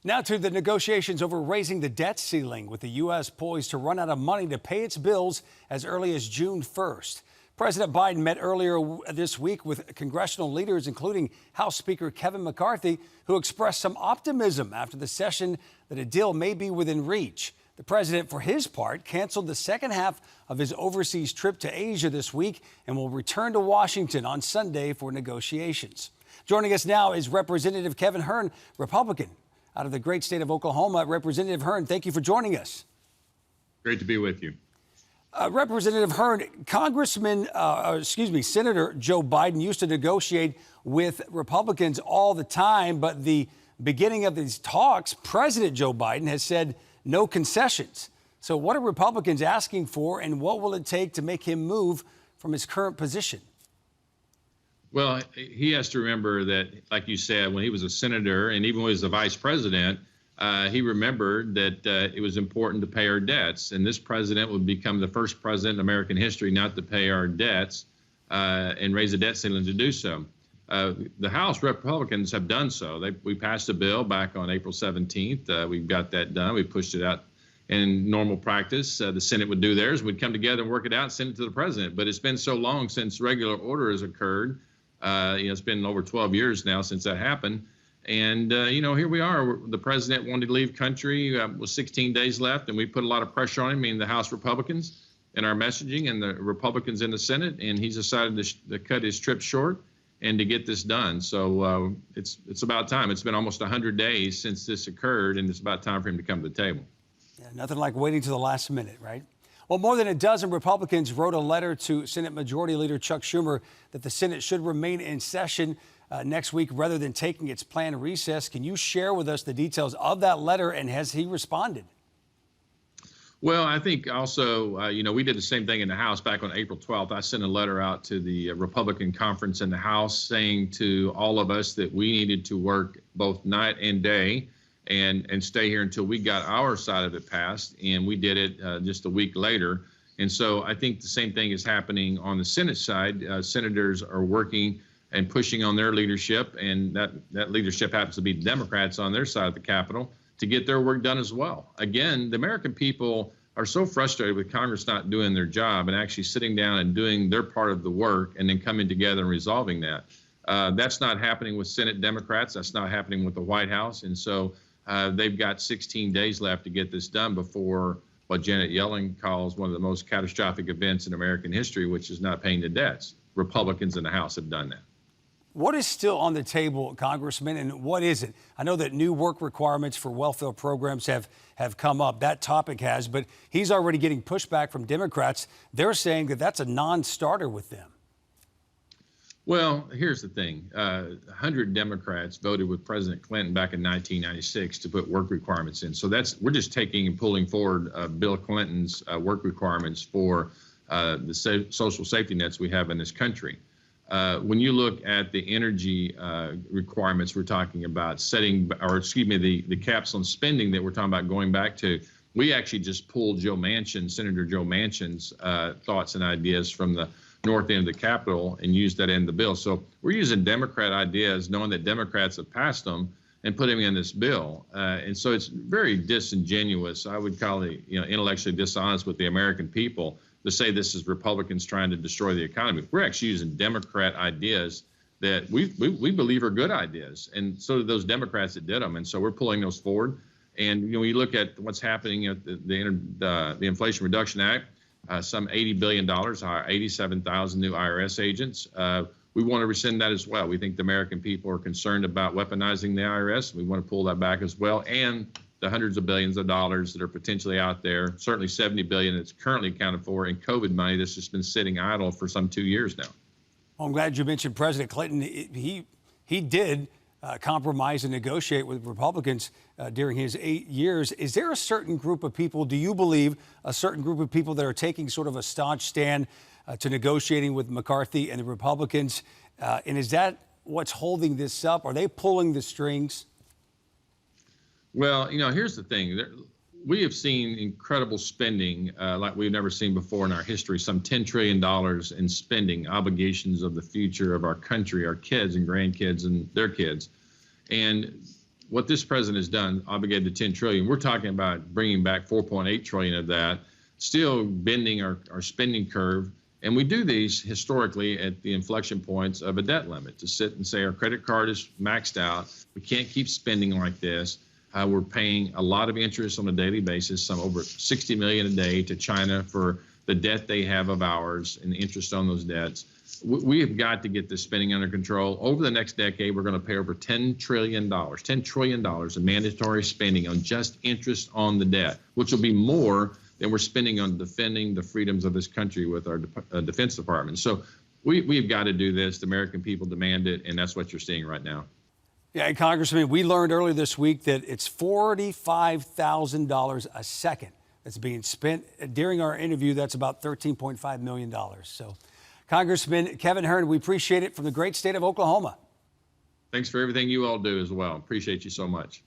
Now to the negotiations over raising the debt ceiling, with the U.S. poised to run out of money to pay its bills as early as June 1st. President Biden met earlier this week with congressional leaders, including House Speaker Kevin McCarthy, who expressed some optimism after the session that a deal may be within reach. The president, for his part, canceled the second half of his overseas trip to Asia this week and will return to Washington on Sunday for negotiations. Joining us now is Representative Kevin Hern, Republican, out of the great state of Oklahoma. Representative Hern, thank you for joining us. Great to be with you. Representative Hern, Senator Joe Biden used to negotiate with Republicans all the time, but the beginning of these talks, President Joe Biden has said no concessions. So what are Republicans asking for, and what will it take to make him move from his current position? Well, he has to remember that, like you said, when he was a senator and even when he was the vice president, he remembered that it was important to pay our debts. And this president would become the first president in American history not to pay our debts and raise the debt ceiling to do so. The House Republicans have done so. We passed a bill back on April 17th. We got that done. We pushed it out in normal practice. The Senate would do theirs. We'd come together and work it out and send it to the president. But it's been so long since regular order has occurred. It's been over 12 years now since that happened. And, here we are. The president wanted to leave country with 16 days left, and we put a lot of pressure on him, meaning the House Republicans, in our messaging, and the Republicans in the Senate. And he's decided to cut his trip short and to get this done. So it's about time. It's been almost 100 days since this occurred, and it's about time for him to come to the table. Yeah, nothing like waiting to the last minute, right? Well, more than a dozen Republicans wrote a letter to Senate Majority Leader Chuck Schumer that the Senate should remain in session next week rather than taking its planned recess. Can you share with us the details of that letter, and has he responded? Well, I think also, we did the same thing in the House back on April 12th. I sent a letter out to the Republican conference in the House saying to all of us that we needed to work both night and day and stay here until we got our side of it passed, and we did it just a week later. And so I think the same thing is happening on the Senate side. Senators are working and pushing on their leadership, and that leadership happens to be Democrats on their side of the Capitol, to get their work done as well. Again, the American people are so frustrated with Congress not doing their job and actually sitting down and doing their part of the work and then coming together and resolving that. That's not happening with Senate Democrats. That's not happening with the White House. And so they've got 16 days left to get this done before what Janet Yellen calls one of the most catastrophic events in American history, which is not paying the debts. Republicans in the House have done that. What is still on the table, Congressman, and what isn't? I know that new work requirements for welfare programs have come up. That topic has, but he's already getting pushback from Democrats. They're saying that that's a non-starter with them. Well, here's the thing. 100 Democrats voted with President Clinton back in 1996 to put work requirements in. So we're just taking and pulling forward Bill Clinton's work requirements for the social safety nets we have in this country. When you look at the energy requirements we're talking about, the caps on spending that we're talking about going back to, we actually just pulled Senator Joe Manchin's thoughts and ideas from the north end of the Capitol and used that in the bill. So we're using Democrat ideas, knowing that Democrats have passed them, and putting them in this bill. And so it's very disingenuous. I would call it, intellectually dishonest with the American people to say this is Republicans trying to destroy the economy. We're actually using Democrat ideas that we believe are good ideas, and so did those Democrats that did them. And so we're pulling those forward. And when you look at what's happening at the Inflation Reduction Act, some $80 billion, hire 87,000 new IRS agents. We want to rescind that as well. We think the American people are concerned about weaponizing the IRS. We want to pull that back as well. And the hundreds of billions of dollars that are potentially out there, certainly $70 billion that's currently accounted for in COVID money that's just been sitting idle for some 2 years now. Well, I'm glad you mentioned President Clinton. He did compromise and negotiate with Republicans during his 8 years. Is there a certain group of people, do you believe, a certain group of people that are taking sort of a staunch stand to negotiating with McCarthy and the Republicans? And is that what's holding this up? Are they pulling the strings? Well, here's the thing. We have seen incredible spending like we've never seen before in our history, some $10 trillion in spending, obligations of the future of our country, our kids and grandkids and their kids. And what this president has done, obligated to 10 trillion, we're talking about bringing back 4.8 trillion of that, still bending our spending curve. And we do these historically at the inflection points of a debt limit to sit and say our credit card is maxed out. We can't keep spending like this. We're paying a lot of interest on a daily basis, some over 60 million a day to China for the debt they have of ours and the interest on those debts. We have got to get this spending under control. Over the next decade, we're going to pay over $10 trillion of mandatory spending on just interest on the debt, which will be more than we're spending on defending the freedoms of this country with our Defense Department. So we've got to do this. The American people demand it, and that's what you're seeing right now. Yeah, Congressman, we learned earlier this week that it's $45,000 a second that's being spent. During our interview, that's about $13.5 million. So, Congressman Kevin Hern, we appreciate it from the great state of Oklahoma. Thanks for everything you all do as well. Appreciate you so much.